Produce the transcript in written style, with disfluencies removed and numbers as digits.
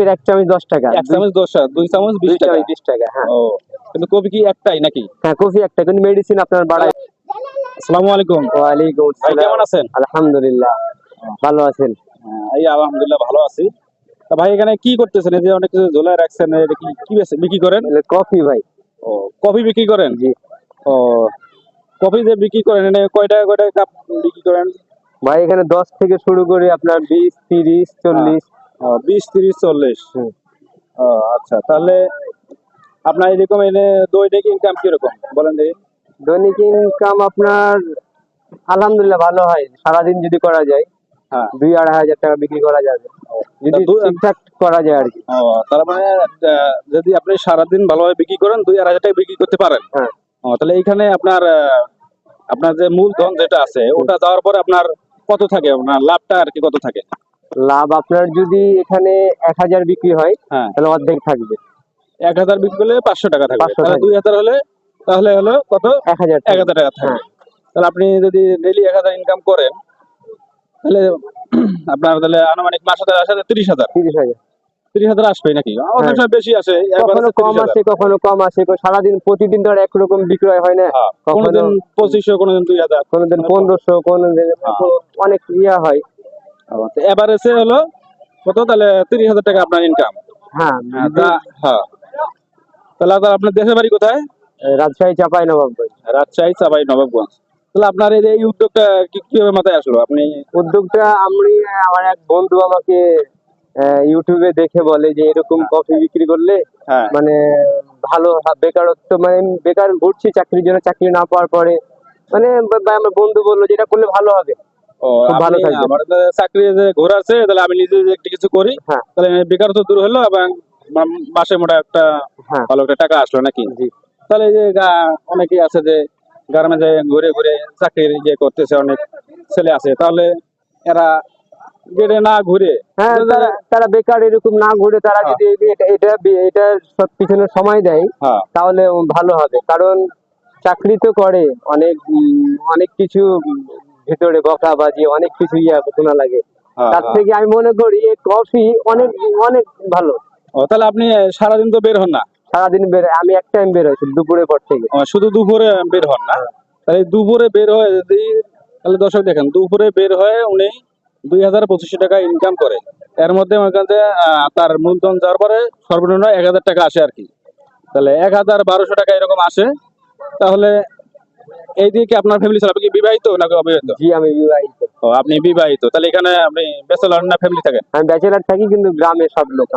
কফির 1 চামচ 10 টাকা, 1 চামচ 10 টাকা, 2 চামচ 20 টাকা। 20 টাকা, হ্যাঁ। ও, কিন্তু কফি কি একটাই নাকি? হ্যাঁ, কফি একটা, কিন্তু মেডিসিন আপনার বাড়ায়। আসসালামু আলাইকুম। ওয়ালাইকুম ভাই আসসালাম। কেমন আছেন? আলহামদুলিল্লাহ, ভালো আছেন? এই আলহামদুলিল্লাহ ভালো আছি। তা ভাই এখানে কি করতেছেন? এই যে অনেক কিছু ঝোলায় রাখছেন, এটা কি কি বিক্রি করেন? কফি ভাই। ও, কফি বিক্রি করেন? জি। ও, কফি যে বিক্রি করেন এটা কয় টাকা কাপ বিক্রি করেন? ভাই এখানে 10 থেকে শুরু করে আপনার 20, 30, 40। 20, 30, 40। হুম। ও আচ্ছা, তাহলে আপনার এরকম এনে দৈনিক ইনকাম কিরকম বলেন দেখি? দৈনিক ইনকাম আপনার আলহামদুলিল্লাহ ভালো হয়, সারাদিন যদি করা যায়। হ্যাঁ, 2-2.5 হাজার টাকা বিক্রি করা যাবে যদি ঠিকঠাক করা যায় আর কি। ও, তার মানে যদি আপনি সারাদিন ভালোভাবে বিক্রি করেন 2-2.5 টাকা বিক্রি করতে পারেন। হ্যাঁ। ও, তাহলে এইখানে আপনার যে মূলধন যেটা আছে ওটা যাওয়ার পরে আপনার কত থাকে, আপনার লাভটা আর কি কত থাকে? লাভ আপনার যদি এখানে 1000 বিক্রি হয়, হ্যাঁ, তাহলে অর্ধেক থাকবে। 1000 বিক্রি করলে 500 টাকা থাকবে। 500 তাহলে থাকবে। 2000 হলে তাহলে হলো কত? 1000 1000 টাকা থাকবে। হ্যাঁ। তাহলে আপনি যদি ডেইলি 1000 ইনকাম করেন তাহলে আপনার তাহলে আনুমানিক মাসে আসে 30,000। 30,000। 30,000 আসবে নাকি? অনেক সময় বেশি আসে, একবার কখনো আসে কম 30,000। আসে, কখনো কম আসে। সারাদিন প্রতিদিন তো আর একরকম বিক্রয় হয় না। হ্যাঁ, কখনো কোনোদিন 2500, কোনোদিন 2000, কোনোদিন 1500, কোনোদিন অনেক ইয়া হয়। এভারেজে হলো কত? তাহলে 30,000 টাকা আপনার ইনকাম। হ্যাঁ। হ্যাঁ, তাহলে আপনার দেশের বাড়ি কোথায়? রাজশাহী চাঁপাইনবাবগঞ্জ। রাজশাহী চাঁপাইনবাবগঞ্জ। তাহলে আপনার এই উদ্যোগটা কিভাবে মাথায় আসলো? আপনি উদ্যোগটা আমার এক বন্ধু আমাকে ইউটিউবে দেখে বলে যে এরকম কফি বিক্রি করলে হ্যাঁ, মানে ভালো বেকারত্ব, মানে বেকার ঘুরছি চাকরির জন্য, চাকরি না পাওয়ার পরে মানে আমার বন্ধু বললো যে এটা করলে ভালো হবে, ও, খুব ভালো আপনি থাকবে। আমার চাকরি যে ঘোরা আছে, তাহলে আমি নিজে যদি একটা কিছু করি হ্যাঁ। তাহলে বেকারত্ব দূর হলো এবং মাসে মোটা একটা হ্যাঁ। ভালো একটা টাকা আসলো নাকি? জি। তাহলে এই যে অনেকেই আছে যে গ্রামে ঘুরে ঘুরে চাকরির ইয়ে করতেছে, অনেক ছেলে আছে, তাহলে এরা গেটে না ঘুরে হ্যাঁ, তারা বেকার এরকম না ঘুরে তারা যদি এটা সব পিছনে সময় দেয় হ্যাঁ, তাহলে ভালো হবে। কারণ চাকরি তো করে অনেক অনেক কিছু ভিতরে বকাবাজি, অনেক কিছু শোনা লাগে। তার থেকে আমি মনে করি এই কফি অনেক অনেক ভালো। ও, তাহলে আপনি সারাদিন তো বের হন না? সারাদিন আমি এক টাইম বের হয়েছি দুপুরের পর থেকে। শুধু দুপুরে বের হন না? তাহলে দুপুরে বের হয়ে যদি, তাহলে দর্শক দেখেন, দুপুরে বের হয়ে উনি 2000-2500 টাকা ইনকাম করে। এর মধ্যে তার মূলধন যাওয়ার পরে সর্বনিম্ন 1000 টাকা আসে আর কি। তাহলে 1000-1200 টাকা এরকম আসে। তাহলে এই দিয়ে কি আপনার ফ্যামিলি চলে? আপনি কি বিবাহিত নাকি অবিবাহিত? জি, আমি বিবাহিত। ও, আপনি বিবাহিত। তাহলে এখানে আপনি ব্যাচেলর না ফ্যামিলি থাকেন? আমি ব্যাচেলার থাকি, কিন্তু গ্রামে সব লোক